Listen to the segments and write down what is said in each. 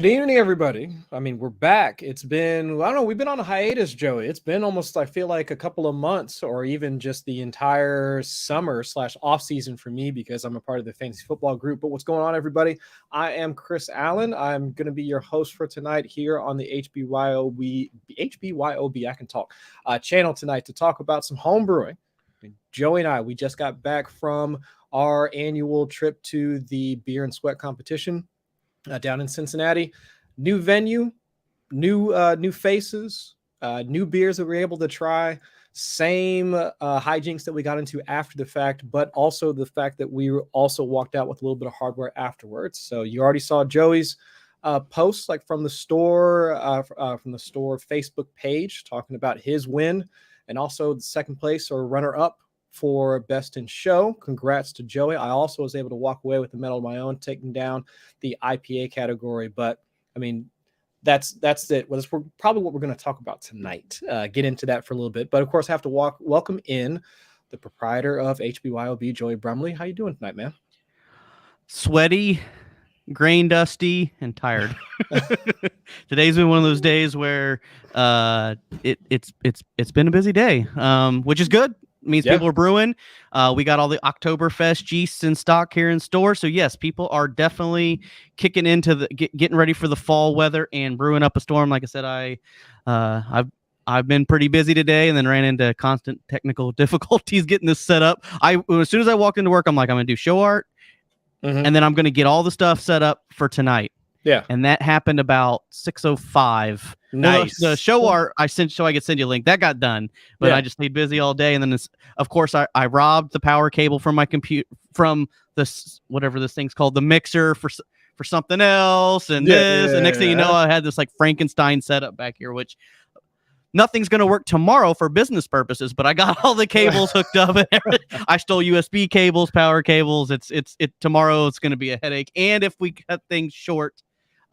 Good evening, everybody. I mean, we're back. It's been, I don't know, we've been on a hiatus, Joey. It's been almost, I feel like a couple of months or even just the entire summer/off season for me because I'm a part of the fantasy football group. But what's going on, everybody? I am Chris Allen. I'm going to be your host for tonight here on the HBYOB, I can talk, channel tonight to talk about some home brewing. Joey and I, we just got back from our annual trip to the beer and sweat competition. Down in Cincinnati, new venue, new faces, new beers that we're able to try. Same hijinks that we got into after the fact, but also the fact that we also walked out with a little bit of hardware afterwards. So you already saw Joey's posts like from the store Facebook page talking about his win and also the second place or runner up for best in show. Congrats to Joey. I also was able to walk away with a medal of my own, taking down the IPA category. But I mean, that's it. Well, that's probably what we're going to talk about tonight. Get into that for a little bit. But of course, I have to welcome in the proprietor of HBYOB, Joey Brumley. How you doing tonight, man? Sweaty, grain dusty, and tired. Today's been one of those days where it's been a busy day, which is good. Means people are brewing. We got all the Oktoberfest yeasts in stock here in store. So yes, people are definitely kicking into getting ready for the fall weather and brewing up a storm. Like I said, I've been pretty busy today and then ran into constant technical difficulties getting this set up. As soon as I walked into work, I'm like, I'm gonna do show art, and then I'm gonna get all the stuff set up for tonight. Yeah. And that happened about 6:05. Nice. The show art I sent, so I could send you a link. That got done, but I just stayed busy all day. And then, of course, I robbed the power cable from my computer, from this, whatever this thing's called, the mixer for something else. And and next thing you know, I had this like Frankenstein setup back here, which nothing's going to work tomorrow for business purposes, but I got all the cables hooked up. And I stole USB cables, power cables. Tomorrow it's going to be a headache. And if we cut things short,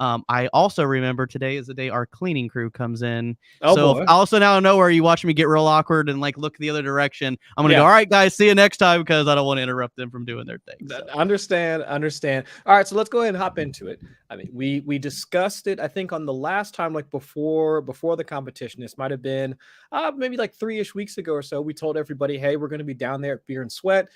I also remember today is the day our cleaning crew comes in. So also now I know where you watch me get real awkward and like look the other direction. I'm going to go, all right, guys, see you next time, because I don't want to interrupt them from doing their thing. So. Understand. All right, so let's go ahead and hop into it. I mean, we discussed it, I think, on the last time, like before the competition. This might have been maybe like 3-ish weeks ago or so. We told everybody, hey, we're going to be down there at Beer and Sweat.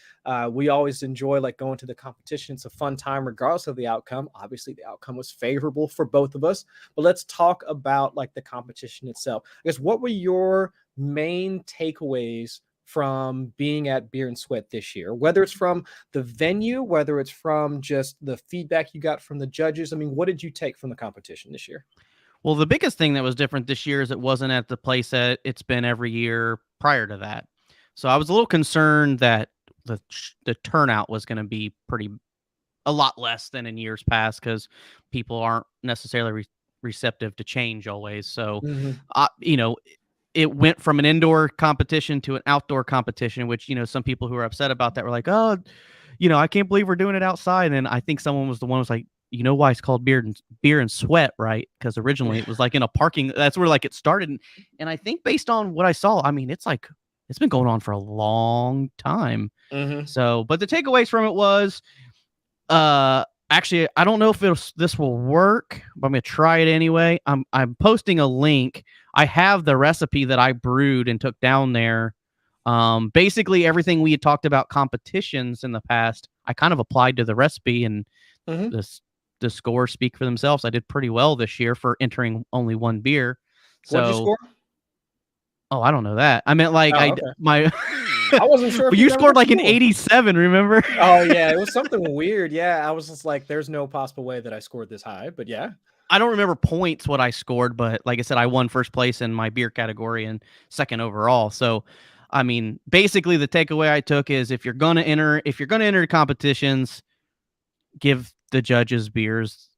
We always enjoy like going to the competition. It's a fun time regardless of the outcome. Obviously, the outcome was favorable for both of us, but let's talk about like the competition itself. I guess, what were your main takeaways from being at Beer and Sweat this year, whether it's from the venue, whether it's from just the feedback you got from the judges? I mean, what did you take from the competition this year? Well, the biggest thing that was different this year is it wasn't at the place that it's been every year prior to that. So I was a little concerned that the turnout was going to be a lot less than in years past, because people aren't necessarily receptive to change always. So, it went from an indoor competition to an outdoor competition, which, some people who are upset about that were like, oh, I can't believe we're doing it outside. And I think someone was the one who was like, you know why it's called beer and sweat, right? Because originally it was like in a parking, that's where like it started. And I think based on what I saw, I mean, it's been going on for a long time. So, but the takeaways from it was, actually, I don't know if this will work, but I'm gonna try it anyway. I'm posting a link. I have the recipe that I brewed and took down there. Basically everything we had talked about competitions in the past, I kind of applied to the recipe, and the scores speak for themselves. I did pretty well this year for entering only one beer. So, what'd you score? Oh, I don't know that. I meant like I wasn't sure. But you scored like an 87, remember? Oh, yeah. It was something weird. Yeah. I was just like, there's no possible way that I scored this high. But yeah. I don't remember points what I scored, but like I said, I won first place in my beer category and second overall. So, I mean, basically the takeaway I took is if you're going to enter competitions, give the judges beers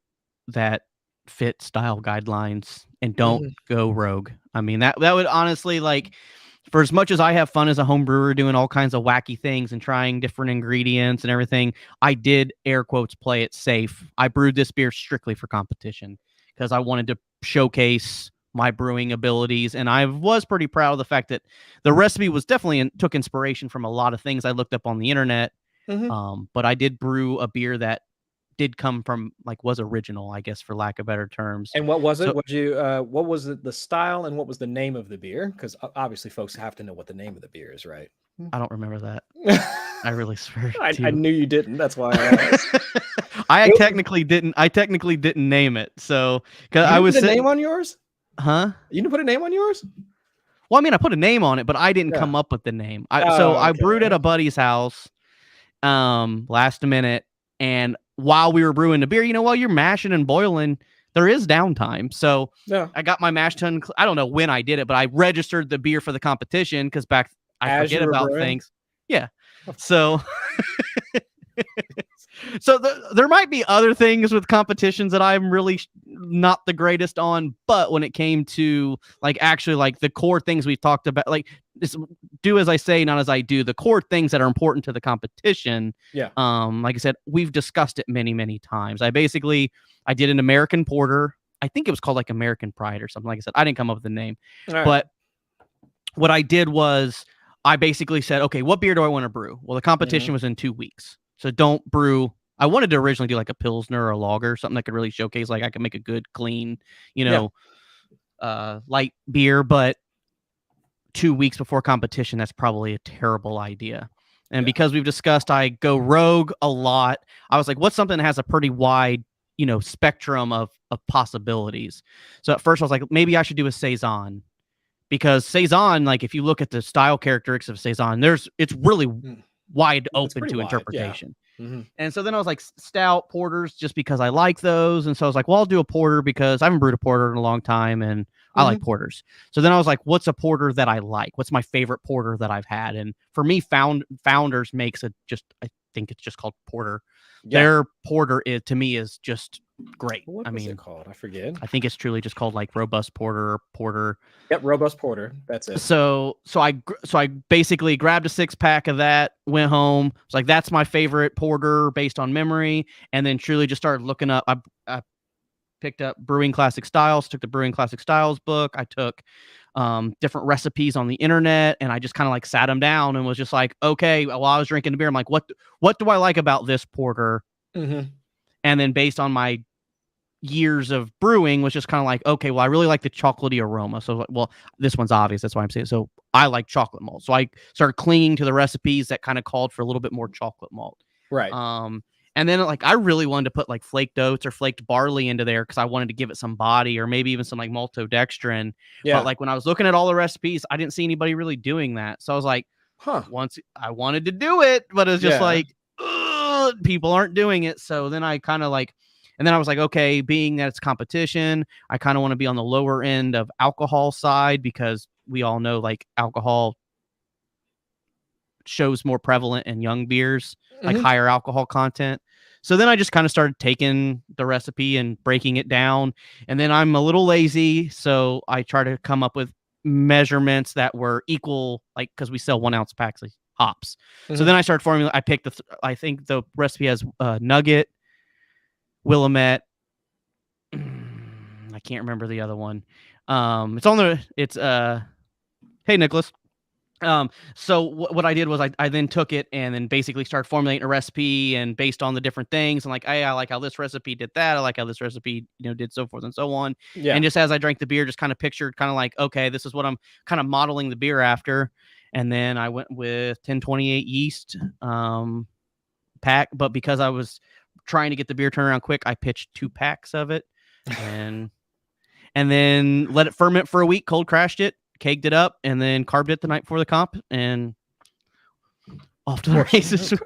that fit style guidelines and don't go rogue. I mean, that would honestly, like, for as much as I have fun as a home brewer doing all kinds of wacky things and trying different ingredients and everything, I did, air quotes, play it safe. I brewed this beer strictly for competition because I wanted to showcase my brewing abilities. And I was pretty proud of the fact that the recipe was definitely took inspiration from a lot of things I looked up on the internet. But I did brew a beer that did come from was original, I guess, for lack of better terms. And what was it? So- What was the style and what was the name of the beer? Because obviously folks have to know what the name of the beer is, right? I don't remember that. I really swear I knew you didn't. That's why I asked. I technically didn't name it. So because I was put a name on yours? Huh? You didn't put a name on yours? Well, I mean, I put a name on it, but I didn't come up with the name. I brewed at a buddy's house last minute, and while we were brewing the beer, while you're mashing and boiling, there is downtime. So I got my mash tun. I don't know when I did it, but I registered the beer for the competition because I forget about things. Yeah. So so there might be other things with competitions that I'm really not the greatest on, but when it came to actually the core things we've talked about, do as I say, not as I do, the core things that are important to the competition. Yeah. Like I said, we've discussed it many, many times. I did an American porter. I think it was called American Pride or something. Like I said, I didn't come up with the name, but what I did was I basically said, okay, what beer do I want to brew? Well, the competition was in 2 weeks. So don't brew. I wanted to originally do a Pilsner or a lager, something that could really showcase I could make a good, clean, light beer. But 2 weeks before competition, that's probably a terrible idea. And because we've discussed I go rogue a lot, I was like, what's something that has a pretty wide, spectrum of possibilities? So at first I was like, maybe I should do a Saison. Because Saison, if you look at the style characteristics of Saison, it's really wide open to interpretation. Yeah. And so then I was like, stout porters, just because I like those. And so I was like, well, I'll do a porter because I haven't brewed a porter in a long time and I like porters. So then I was like, what's a porter that I like? What's my favorite porter that I've had? And for me, Founders makes I think it's just called porter. Yeah. Their porter to me is just great. What is it called? I forget. I think it's truly just called robust porter or porter. Yep, robust porter. That's it. So I basically grabbed a 6-pack of that, went home. It's like, that's my favorite porter based on memory, and then truly just started looking up. I picked up Brewing Classic Styles, took the Brewing Classic Styles book. I took different recipes on the internet, and I just kind of sat them down and was just like, okay, while I was drinking the beer, I'm like, what do I like about this porter? And then based on my years of brewing was just kind of okay, well, I really like the chocolatey aroma. So well, this one's obvious. That's why I'm saying. So I like chocolate malt. So I started clinging to the recipes that kind of called for a little bit more chocolate malt. Right. And then I really wanted to put flaked oats or flaked barley into there because I wanted to give it some body, or maybe even some maltodextrin. Yeah. But when I was looking at all the recipes, I didn't see anybody really doing that. So I was like, once I wanted to do it, but it was just people aren't doing it. So then I kind of and then I was like, okay, being that it's competition, I kind of want to be on the lower end of alcohol side because we all know alcohol shows more prevalent in young beers, higher alcohol content. So then I just kind of started taking the recipe and breaking it down. And then I'm a little lazy, so I try to come up with measurements that were equal, because we sell 1 ounce packs of hops. So then I started formulating. I picked I think the recipe has Nugget, Willamette. I can't remember the other one. It's hey, Nicholas. So what I did was I then took it and then basically started formulating a recipe, and based on the different things, and hey, I like how this recipe did that. I like how this recipe, did so forth and so on. Yeah. And just as I drank the beer, just kind of pictured okay, this is what I'm kind of modeling the beer after. And then I went with 1028 yeast pack, but because I was trying to get the beer turned around quick, I pitched 2 packs of it and then let it ferment for a week, cold crashed it, kegged it up, and then carbed it the night before the comp, and off to the races. Of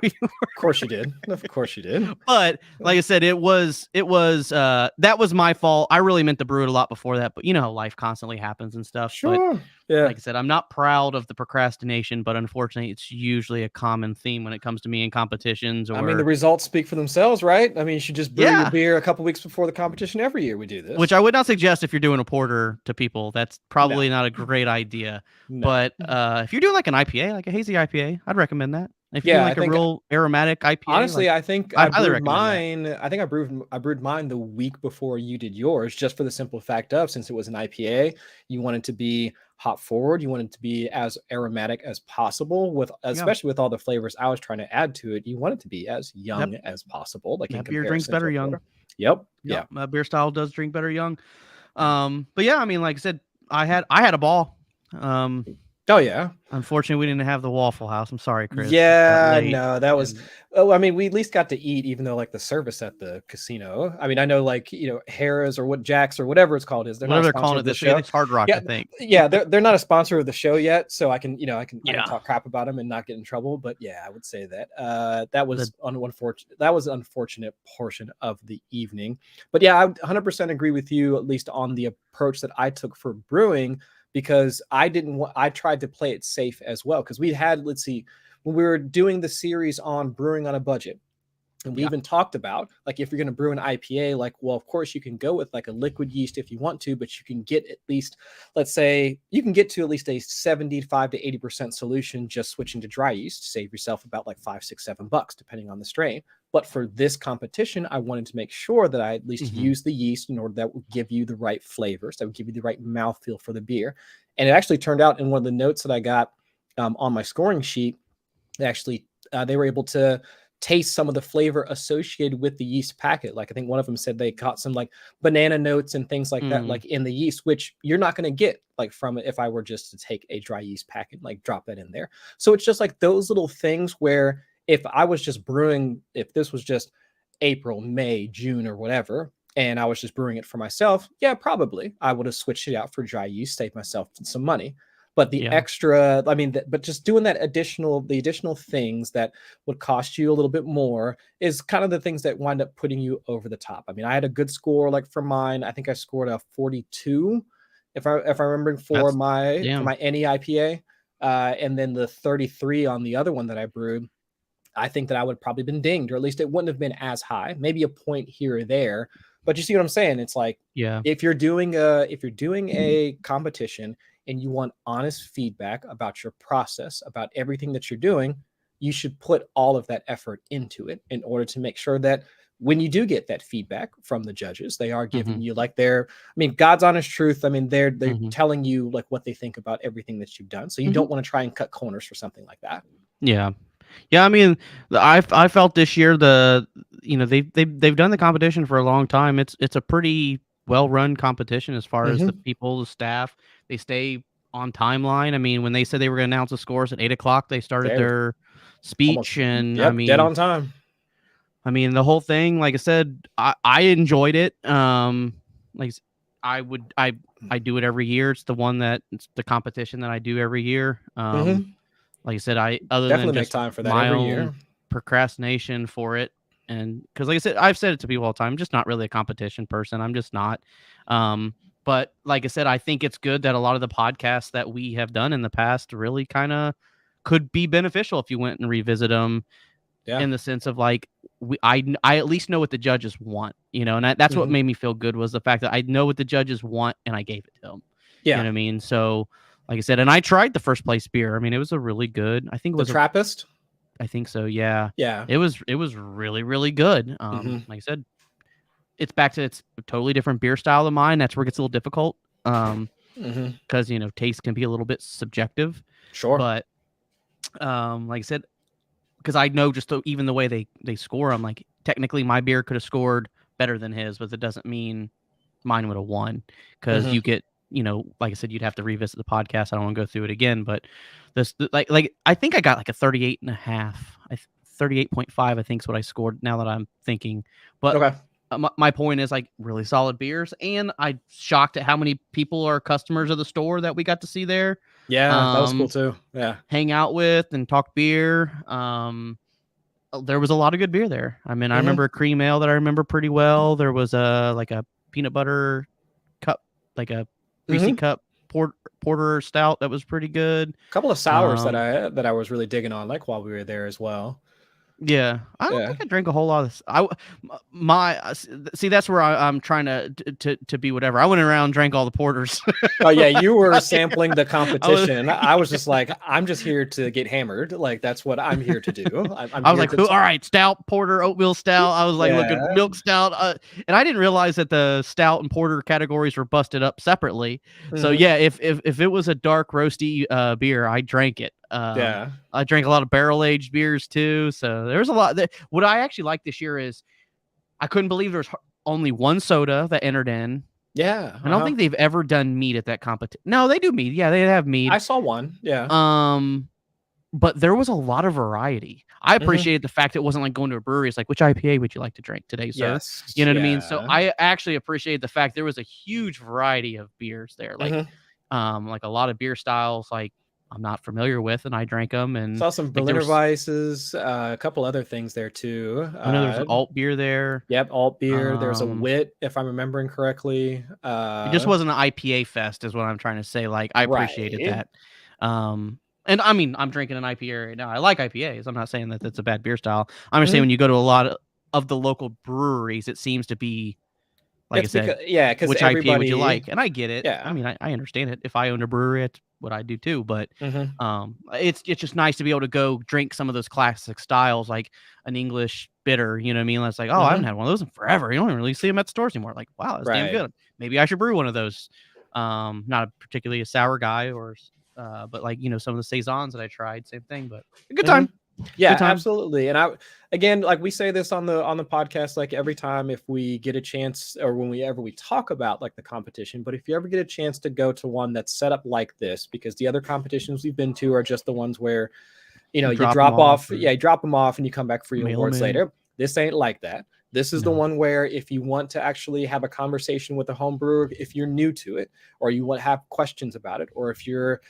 course you did. Of course you did. But like I said, it was that was my fault. I really meant to brew it a lot before that, but you know how life constantly happens and stuff. Sure. But like I said, I'm not proud of the procrastination, but unfortunately it's usually a common theme when it comes to me in competitions. Or I mean, the results speak for themselves, right? I mean, you should just brew your beer a couple weeks before the competition. Every year we do this. Which I would not suggest if you're doing a porter to people. That's probably not a great idea. No. But if you're doing an IPA, like a hazy IPA, I'd recommend that. If you do a real aromatic IPA, honestly, I think I brewed mine. I think I brewed mine the week before you did yours, just for the simple fact of, since it was an IPA, you want it to be hop forward. You want it to be as aromatic as possible, with especially with all the flavors I was trying to add to it. You want it to be as young as possible, like in beer drinks comparison better to young. porter. Yep. Yeah. Beer style does drink better young. But yeah, I mean, like I said, I had a ball. Oh yeah. Unfortunately, we didn't have the Waffle House. I'm sorry, Chris. Yeah, no, that was. Oh, I mean, we at least got to eat, even though like the service at the casino. I mean, I know like Harrah's or what Jack's or whatever it's called is. They're whatever not a they're sponsor calling of it the this show. It's Hard Rock, Yeah, I think. yeah, they're not a sponsor of the show yet, so I can I can talk crap about them and not get in trouble. But yeah, I would say that that was unfortunate. That was an unfortunate portion of the evening. But yeah, I 100% agree with you, at least on the approach that I took for brewing. Because I tried to play it safe as well. Because we had, let's see, when we were doing the series on brewing on a budget, and we even talked about like if you're going to brew an IPA, like, well, of course you can go with like a liquid yeast if you want to, but you can get at least, let's say, you can get to at least a 75 to 80% solution just switching to dry yeast to save yourself about like $5, $6, $7, depending on the strain. But for this competition, I wanted to make sure that I at least use the yeast in order that would give you the right flavors, that would give you the right mouthfeel for the beer. And it actually turned out in one of the notes that I got on my scoring sheet, actually they were able to taste some of the flavor associated with the yeast packet. Like I think one of them said they caught some like banana notes and things like that, like in the yeast, which you're not going to get like from it if I were just to take a dry yeast packet, like drop that in there. So it's just like those little things where if I was just brewing, if this was just April, May, June, or whatever, and I was just brewing it for myself, yeah, probably I would have switched it out for dry yeast, saved myself some money. But the extra, I mean, but just doing the additional things that would cost you a little bit more is kind of the things that wind up putting you over the top. I mean, I had a good score like for mine. I think I scored a 42, if I remember, for my NE IPA, and then the 33 on the other one that I brewed. I think that I would have probably been dinged, or at least it wouldn't have been as high, maybe a point here or there. But you see what I'm saying? It's like, if you're doing a competition and you want honest feedback about your process, about everything that you're doing, you should put all of that effort into it in order to make sure that when you do get that feedback from the judges, they are giving you like God's honest truth. I mean, they're telling you like what they think about everything that you've done. So you don't want to try and cut corners for something like that. Yeah. Yeah, I mean, I felt this year they've done the competition for a long time. It's a pretty well run competition as far as the people, the staff. They stay on timeline. I mean, when they said they were going to announce the scores at 8:00, they started their speech, and I mean, dead on time. I mean, the whole thing. Like I said, I enjoyed it. Like I do it every year. It's the competition that I do every year. Like I said, other definitely than make just time for that my every own year. Procrastination for it, and because like I said, I've said it to people all the time, I'm just not really a competition person. I'm just not. But like I said, I think it's good that a lot of the podcasts that we have done in the past really kind of could be beneficial if you went and revisit them. In the sense of like I at least know what the judges want, and that's what made me feel good, was the fact that I know what the judges want and I gave it to them. You know what I mean? So like I said, and I tried the first place beer. I mean, it was a really good. I think it was the Trappist. I think so. Yeah. Yeah. It was really, really good. Like I said, it's back to it's a totally different beer style than mine. That's where it gets a little difficult. Because taste can be a little bit subjective. Sure. But like I said, because I know just even the way they score, I'm like, technically my beer could have scored better than his, but that doesn't mean mine would have won, because you get, like I said, you'd have to revisit the podcast. I don't want to go through it again, but like I think I got like a 38.5, 38.5, I think is what I scored now that I'm thinking. But my point is, like, really solid beers, and I'm shocked at how many people are customers of the store that we got to see there. Yeah, that was cool too. Yeah, hang out with and talk beer. There was a lot of good beer there. I mean, I remember a cream ale that I remember pretty well. There was a peanut butter cup, like a greasy cup porter stout that was pretty good. A couple of sours that I was really digging on, like while we were there as well. Yeah, I don't Yeah. think I drank a whole lot of this. See, that's where I'm trying to be whatever. I went around and drank all the porters. Oh yeah, you were Like, sampling the I was, competition. I was just like, I'm just here to get hammered. Like that's what I'm here to do. I'm I was here like, to. all right, stout, porter, oatmeal stout. I was like, looking Yeah. milk stout, and I didn't realize that the stout and porter categories were busted up separately. So Mhm. yeah, if it was a dark roasty beer, I drank it. Yeah. I drank a lot of barrel aged beers too. So there's a lot. What I actually like this year is I couldn't believe there's only one soda that entered in. Yeah. I don't think they've ever done mead at that competition. No, they do mead. Yeah, they have mead. I saw one. Yeah. But there was a lot of variety. I Mhm. appreciated the fact it wasn't like going to a brewery. It's like, which IPA would you like to drink today, sir? Yes. You know what I mean? So Yeah. I actually appreciated the fact there was a huge variety of beers there. Like, like a lot of beer styles like I'm not familiar with, and I drank them. And Saw some like there Berliner was, Weisses, a couple other things there too. I know there's an alt beer there. Yep, alt beer. There's a wit, if I'm remembering correctly. It just wasn't an IPA fest, is what I'm trying to say. Like I appreciated Right. that. And I mean, I'm drinking an IPA right now. I like IPAs. I'm not saying that that's a bad beer style. I'm just saying Mhm. when you go to a lot of the local breweries, it seems to be, like It's I said, because which IPA would you like? And I get it. Yeah. I mean, I understand it. If I owned a brewery, it's what I do too. But Mhm. it's just nice to be able to go drink some of those classic styles, like an English bitter. You know what I mean? It's like, oh, I haven't had one of those in forever. You don't even really see them at the stores anymore. Like, wow, that's damn Right. good. Maybe I should brew one of those. Not particularly a sour guy, or but like some of the saisons that I tried, same thing. But a good time. Yeah, Good time. absolutely. And again, like we say this on the podcast, like every time if we get a chance or whenever we talk about like the competition, but if you ever get a chance to go to one that's set up like this, because the other competitions we've been to are just the ones where you drop off, you drop them off and you come back for your awards later. This ain't like that. This is the one where if you want to actually have a conversation with a home brewer, if you're new to it, or you want to have questions about it, or if you're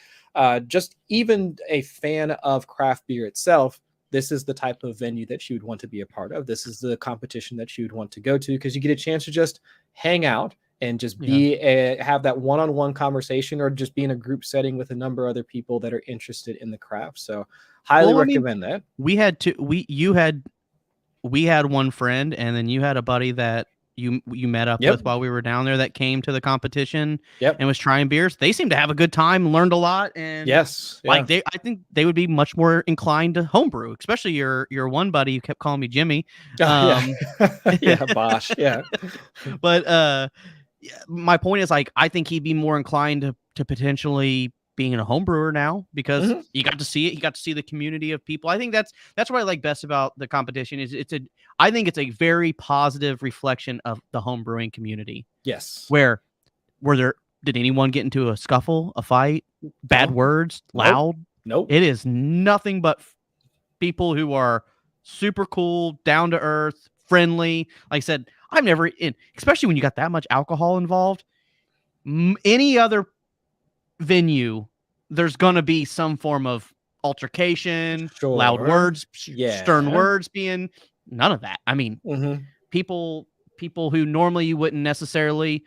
just even a fan of craft beer itself, this is the type of venue that you would want to be a part of. This is the competition that you would want to go to, because you get a chance to just hang out and just have that one-on-one conversation, or just be in a group setting with a number of other people that are interested in the craft. So highly recommend that. We had one friend, and then you had a buddy that you met up with while we were down there that came to the competition and was trying beers. They seemed to have a good time, learned a lot, and I think they would be much more inclined to homebrew, especially your one buddy who kept calling me Jimmy. Bosh. Yeah. But my point is, like, I think he'd be more inclined to potentially being a home brewer now, because you got to see it. You got to see the community of people. I think that's what I like best about the competition. Is I think it's a very positive reflection of the home brewing community. Yes. Where did anyone get into a scuffle, a fight, bad words, loud? Nope. It is nothing but people who are super cool, down to earth, friendly. Like I said, I've never, especially when you got that much alcohol involved, any other venue, there's going to be some form of altercation, loud words, stern words, being none of that. I mean, people who normally you wouldn't necessarily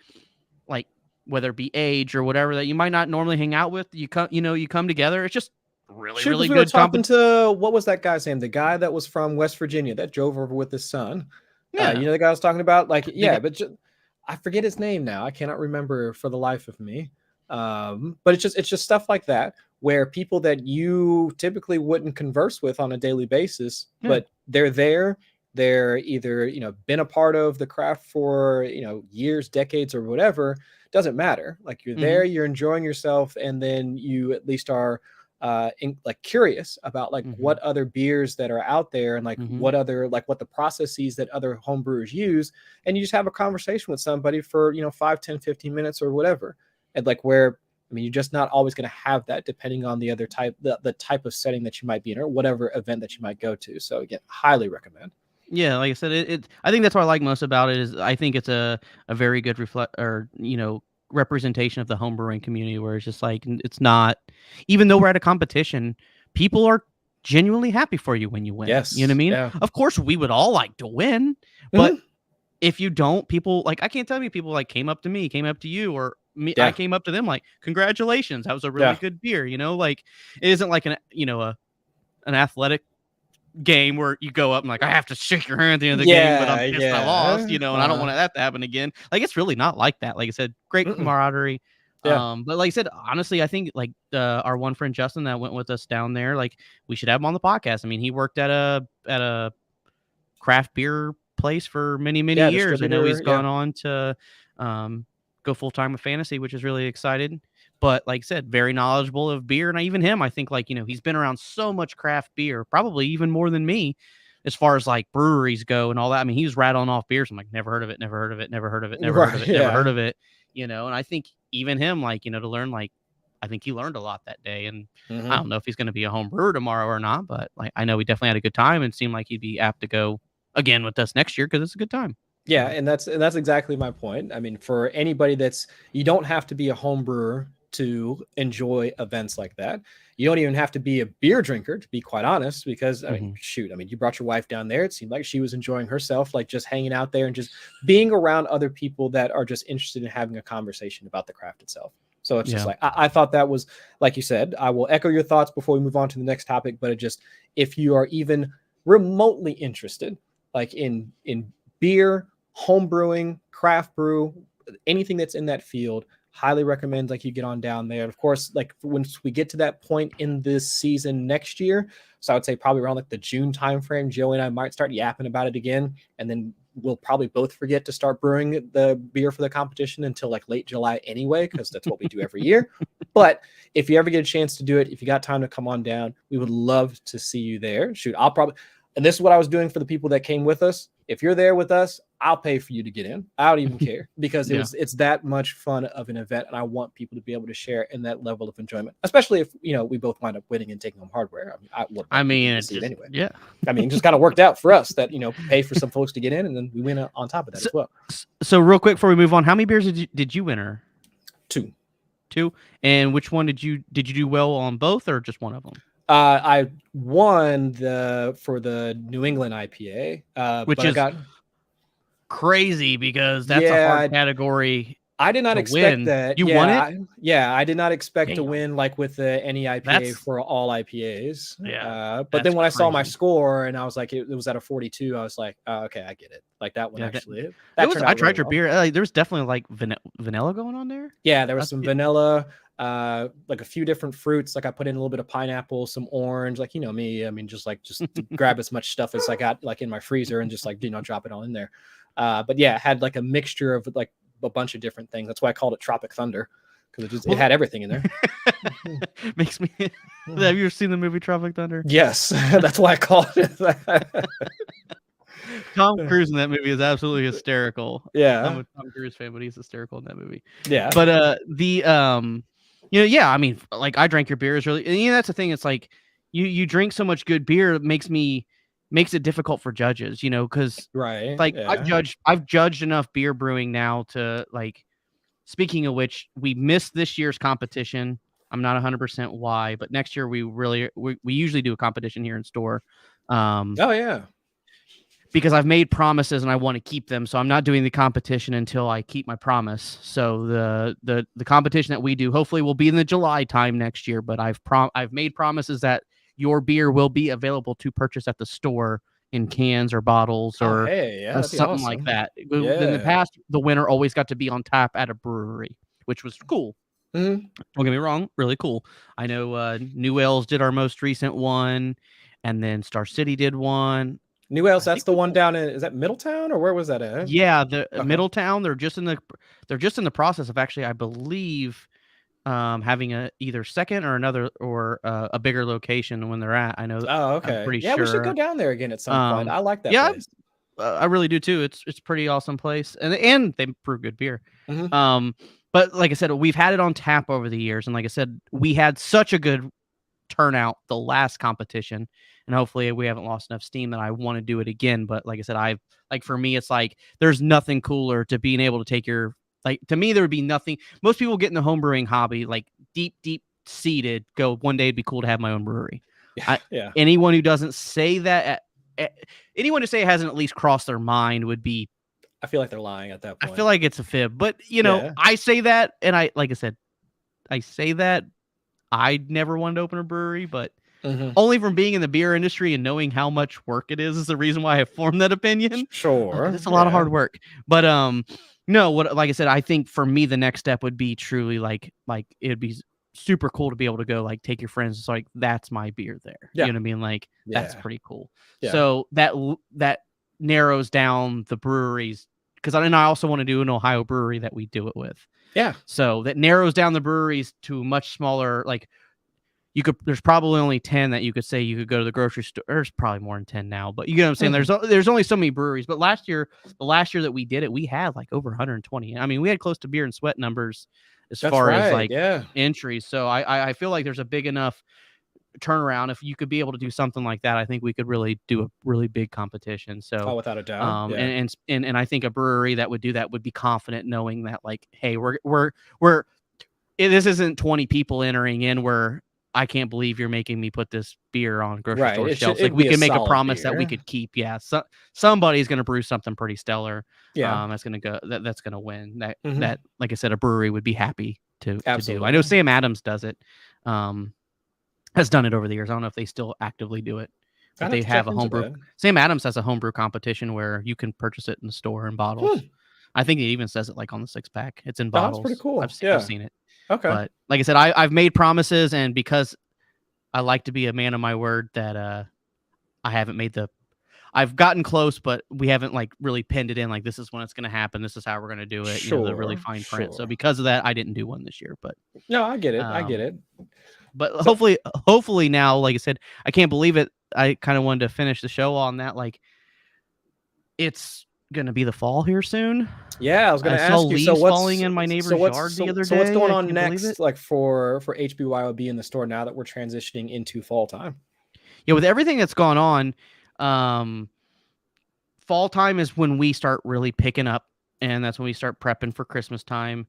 like, whether it be age or whatever, that you might not normally hang out with, you come together. It's just really good. We were talking to, what was that guy's name? The guy that was from West Virginia that drove over with his son. Yeah. The guy I was talking about? Like, but I forget his name now. I cannot remember for the life of me. But it's just stuff like that, where people that you typically wouldn't converse with on a daily basis, but they're either, been a part of the craft for, years, decades, or whatever. Doesn't matter. Like, you're there, you're enjoying yourself, and then you at least are curious about like what other beers that are out there, and like what the processes that other homebrewers use, and you just have a conversation with somebody for 5, 10, 15 minutes or whatever. And like, where, I mean, you're just not always going to have that, depending on the other type, the type of setting that you might be in, or whatever event that you might go to. So again, highly recommend. Yeah, like I said, I think that's what I like most about it, is I think it's a very good representation of the homebrewing community, where it's just like, it's not, even though we're at a competition, people are genuinely happy for you when you win. Yes. You know what I mean? Yeah. Of course, we would all like to win, but if you don't, people, like, I can't tell you, people like came up to me, came up to you, or me, I came up to them like, congratulations, that was a really good beer. Like, it isn't like an athletic game where you go up and like, I have to shake your hand at the end of the game, but I'm pissed I lost, and I don't want that to happen again. Like, it's really not like that. Like I said, great camaraderie. Yeah. But like I said, honestly, I think like our one friend Justin that went with us down there, like we should have him on the podcast. I mean, he worked at a craft beer place for many years. I know he's gone on to go full time with fantasy, which is really excited. But like I said, very knowledgeable of beer, and even him, I think like he's been around so much craft beer, probably even more than me, as far as like breweries go and all that. I mean, he was rattling off beers. I'm like, never heard of it, never heard of it, never heard of it, never heard of it, never heard of it. And I think even him, like to learn, like I think he learned a lot that day. And I don't know if he's going to be a home brewer tomorrow or not, but like I know he definitely had a good time and seemed like he'd be apt to go again with us next year because it's a good time. Yeah, and that's exactly my point. I mean, for anybody you don't have to be a home brewer to enjoy events like that. You don't even have to be a beer drinker, to be quite honest, because I mean, shoot, I mean, you brought your wife down there. It seemed like she was enjoying herself, like just hanging out there and just being around other people that are just interested in having a conversation about the craft itself. So it's just like, I thought that was, like you said, I will echo your thoughts before we move on to the next topic, but if you are even remotely interested, like in beer, home brewing, craft brew, anything that's in that field, highly recommend like you get on down there. Of course, like once we get to that point in this season next year, so I would say probably around like the June timeframe, Joey and I might start yapping about it again, and then we'll probably both forget to start brewing the beer for the competition until like late July anyway, because that's what we do every year. But if you ever get a chance to do it, if you got time to come on down, we would love to see you there. Shoot, and this is what I was doing for the people that came with us. If you're there with us, I'll pay for you to get in. I don't even care because it's that much fun of an event, and I want people to be able to share in that level of enjoyment, especially if we both wind up winning and taking home hardware. I mean, it's see it anyway. Yeah, I mean, it just kind of worked out for us that pay for some folks to get in, and then we win on top of that as well. So real quick before we move on, how many beers did you win? Two. And which one did you do well on, both or just one of them? I won for the New England IPA, which is crazy because that's a hard category. I did not expect that. You won it? I did not expect to win like with any IPA for all IPAs. Yeah. But then when I saw my score and I was like, it was at a 42, I was like, oh, okay, I get it. Like that one actually. I tried your beer. There was definitely like vanilla going on there. Yeah, there was some vanilla. Like a few different fruits. Like I put in a little bit of pineapple, some orange, like me. I mean, just grab as much stuff as I got like in my freezer and just like drop it all in there. But yeah, it had like a mixture of like a bunch of different things. That's why I called it Tropic Thunder, because it had everything in there. Makes me. Have you ever seen the movie Tropic Thunder? Yes, that's why I called it. Tom Cruise in that movie is absolutely hysterical. Yeah, I'm a Tom Cruise fan, but he's hysterical in that movie. Yeah, but I mean, like I drank your beer is really, and that's the thing. It's like you drink so much good beer, it makes it difficult for judges, because like I've judged enough beer brewing now to like. Speaking of which, we missed this year's competition. I'm not 100% why, but next year we usually do a competition here in store. Because I've made promises and I want to keep them, so I'm not doing the competition until I keep my promise. So the competition that we do hopefully will be in the July time next year. But I've made promises that your beer will be available to purchase at the store in cans or bottles or something like that. Yeah. In the past, the winner always got to be on tap at a brewery, which was cool. Don't get me wrong, really cool. I know New Wales did our most recent one, and then Star City did one. New Wales, that's the one down in, is that Middletown or where was that at? Yeah, Middletown. They're just in the process of actually, I believe, having a either second or another or a bigger location when they're at. I know. Oh, okay. I'm pretty sure. We should go down there again at some point. I like that place. I really do too. It's pretty awesome place, and they brew good beer. But like I said, we've had it on tap over the years, and like I said, we had such a good turnout the last competition, and hopefully we haven't lost enough steam that I want to do it again. But like I said, for me, it's like there's nothing cooler to being able to take your. Like, to me, there would be nothing. Most people get in the homebrewing hobby, like deep seated, go, one day it'd be cool to have my own brewery. Anyone who doesn't say that, anyone who say it hasn't at least crossed their mind would be. I feel like they're lying at that point. I feel like it's a fib. But, I say that, and like I said, I say that I never wanted to open a brewery, but Only from being in the beer industry and knowing how much work it is the reason why I formed that opinion. Sure. It's a lot of hard work. But no, like I said, I think for me the next step would be truly like it'd be super cool to be able to go like take your friends. It's like that's my beer there. Yeah. You know what I mean? Like that's Yeah. pretty cool. Yeah. So that narrows down the breweries, because I also want to do an Ohio brewery that we do it with. Yeah. So that narrows down the breweries to a much smaller, like there's probably only 10 that you could say you could go to the grocery store. There's probably more than 10 now, but you know what I'm saying? There's only so many breweries, but the last year that we did it, we had like over 120. I mean, we had close to Beer and Sweat numbers as far as like entries. So I feel like there's a big enough turnaround. If you could be able to do something like that, I think we could really do a really big competition. So without a doubt. And I think a brewery that would do that would be confident knowing that like, hey, this isn't 20 people entering in where I can't believe you're making me put this beer on grocery store shelves. Like we can make a promise that we could keep. Yeah. So somebody's going to brew something pretty stellar. Yeah. That's going to go, that's going to win that, like I said, a brewery would be happy to do. I know Sam Adams does it. Has done it over the years. I don't know if they still actively do it, but they have a homebrew. Sam Adams has a homebrew competition where you can purchase it in the store in bottles. I think it even says it like on the 6-pack. It's in bottles. That's pretty cool. I've seen it. Okay. But like I said, I've made promises, and because I like to be a man of my word, that I haven't made I've gotten close, but we haven't like really pinned it in. Like this is when it's going to happen. This is how we're going to do it. Sure, the really fine print. So because of that, I didn't do one this year. But no, I get it. I get it. But hopefully now, like I said, I can't believe it. I kind of wanted to finish the show on that. Like it's going to be the fall here soon. Yeah, I was going to ask you. So what's falling in my neighbor's yard the other day? So what's going on next, like for HBYOB in the store now that we're transitioning into fall time? Yeah, with everything that's gone on, fall time is when we start really picking up, and that's when we start prepping for Christmas time.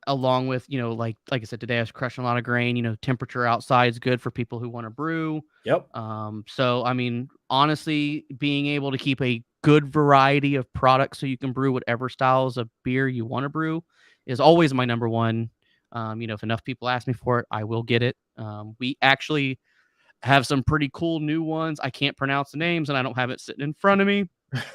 Along with, like I said, today I was crushing a lot of grain. Temperature outside is good for people who want to brew. Yep. So I mean, honestly, being able to keep a good variety of products so you can brew whatever styles of beer you want to brew is always my number one. If enough people ask me for it, I will get it. We actually have some pretty cool new ones. I can't pronounce the names and I don't have it sitting in front of me.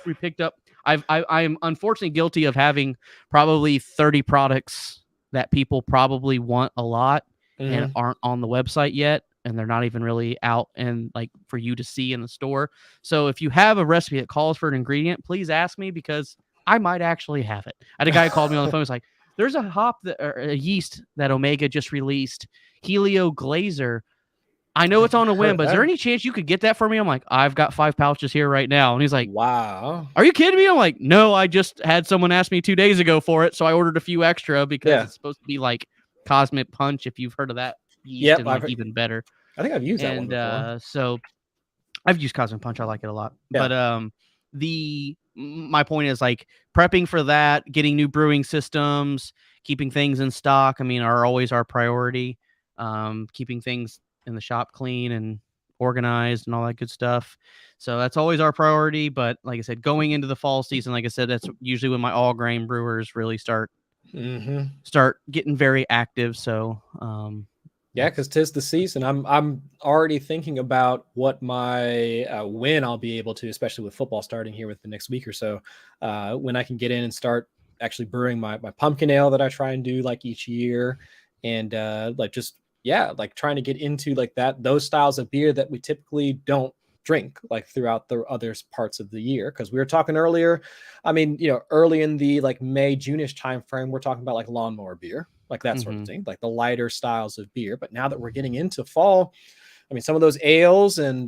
We picked up. I'm unfortunately guilty of having probably 30 products that people probably want a lot and aren't on the website yet. And they're not even really out and like for you to see in the store. So if you have a recipe that calls for an ingredient, please ask me because I might actually have it. I had a guy who called me on the phone. He's like, there's a hop or a yeast that Omega just released, Helio Glazer. I know it's on a whim, but is there any chance you could get that for me? I'm like, I've got 5 pouches here right now. And he's like, wow, are you kidding me? I'm like, no, I just had someone ask me 2 days ago for it. So I ordered a few extra because it's supposed to be like Cosmic Punch. If you've heard of that yeast, and like even better. I think I've used that one before. So I've used Cosmic Punch. I like it a lot. Yeah. But my point is like prepping for that, getting new brewing systems, keeping things in stock, are always our priority. Keeping things in the shop clean and organized and all that good stuff. So that's always our priority. But like I said, going into the fall season, like I said, that's usually when my all grain brewers really start getting very active. So, yeah, because 'tis the season. I'm already thinking about what my when I'll be able to, especially with football starting here with the next week or so, when I can get in and start actually brewing my pumpkin ale that I try and do like each year, and like trying to get into like those styles of beer that we typically don't drink like throughout the other parts of the year. Because we were talking earlier, early in the like May, June-ish time frame, we're talking about like lawnmower beer, like that sort of thing, like the lighter styles of beer. But now that we're getting into fall, some of those ales and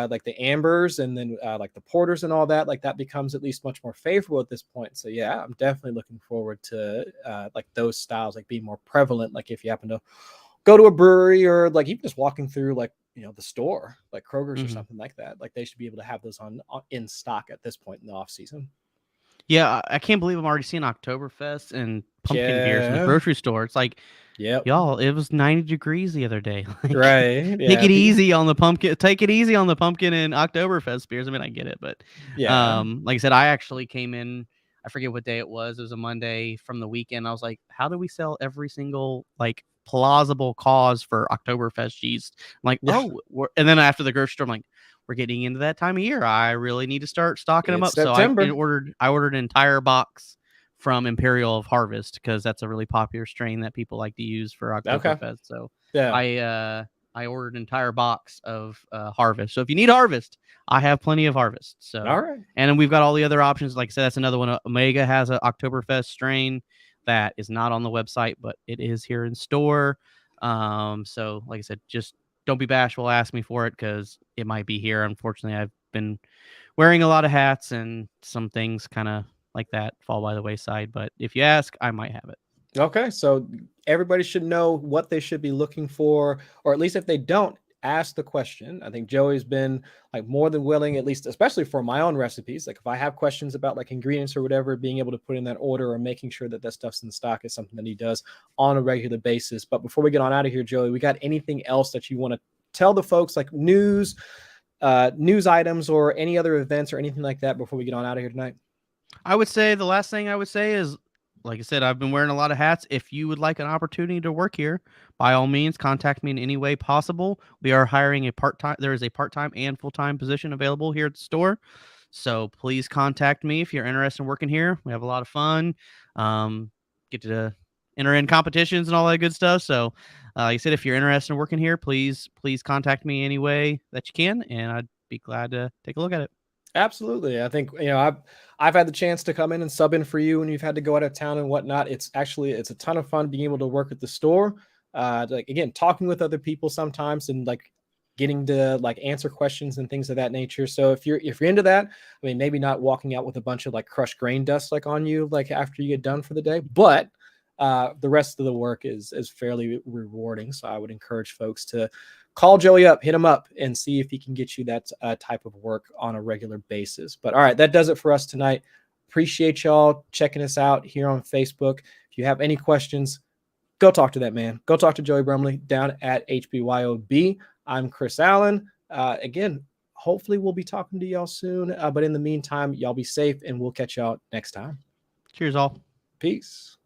like the ambers and then like the porters and all that, like that becomes at least much more favorable at this point. So yeah, I'm definitely looking forward to like those styles like being more prevalent. Like if you happen to go to a brewery or like even just walking through like the store like Kroger's or something like that, like they should be able to have those on in stock at this point in the off season. Yeah, I can't believe I'm already seeing Oktoberfest and pumpkin beers in the grocery store. It's like, y'all, it was 90 degrees the other day. Like, right? Yeah. Take it easy on the pumpkin. Take it easy on the pumpkin and Oktoberfest beers. I get it, but like I said, I actually came in. I forget what day it was. It was a Monday from the weekend. I was like, how do we sell every single like plausible cause for Oktoberfest yeast. I'm like, Yeah. and then after the grocery store, I'm like, we're getting into that time of year. I really need to start stocking them It's up. September. So I ordered an entire box from Imperial of Harvest because that's a really popular strain that people like to use for Oktoberfest. So Yeah. I ordered an entire box of Harvest. So if you need Harvest, I have plenty of Harvest. So All right. and then we've got all the other options. Like I said, that's another one. Omega has an Oktoberfest strain that is not on the website, but it is here in store. So like I said, just don't be bashful. Ask me for it because it might be here. Unfortunately, I've been wearing a lot of hats and some things kind of like that fall by the wayside. But if you ask, I might have it. Okay, so everybody should know what they should be looking for, or at least if they don't, ask the question. I think Joey's been like more than willing, at least especially for my own recipes. Like if I have questions about like ingredients or whatever, being able to put in that order or making sure that that stuff's in stock is something that he does on a regular basis. But before we get on out of here, Joey, we got anything else that you want to tell the folks, like news items or any other events or anything like that before we get on out of here tonight? I would say the last thing I would say is, like I said, I've been wearing a lot of hats. If you would like an opportunity to work here, by all means, contact me in any way possible. We are hiring a part-time. There is a part-time and full-time position available here at the store. So please contact me if you're interested in working here. We have a lot of fun. Get to enter in competitions and all that good stuff. So like I said, if you're interested in working here, please contact me any way that you can, and I'd be glad to take a look at it. Absolutely. I think, I've had the chance to come in and sub in for you when you've had to go out of town and whatnot. It's a ton of fun being able to work at the store. Like again, talking with other people sometimes and like getting to like answer questions and things of that nature. So if you're into that, I mean, maybe not walking out with a bunch of like crushed grain dust like on you like after you get done for the day, but the rest of the work is fairly rewarding. So I would encourage folks to call Joey up, hit him up, and see if he can get you that type of work on a regular basis. But all right, that does it for us tonight. Appreciate y'all checking us out here on Facebook. If you have any questions, go talk to that man. Go talk to Joey Brumley down at HBYOB. I'm Chris Allen. Again, hopefully we'll be talking to y'all soon. But in the meantime, y'all be safe, and we'll catch y'all next time. Cheers, all. Peace.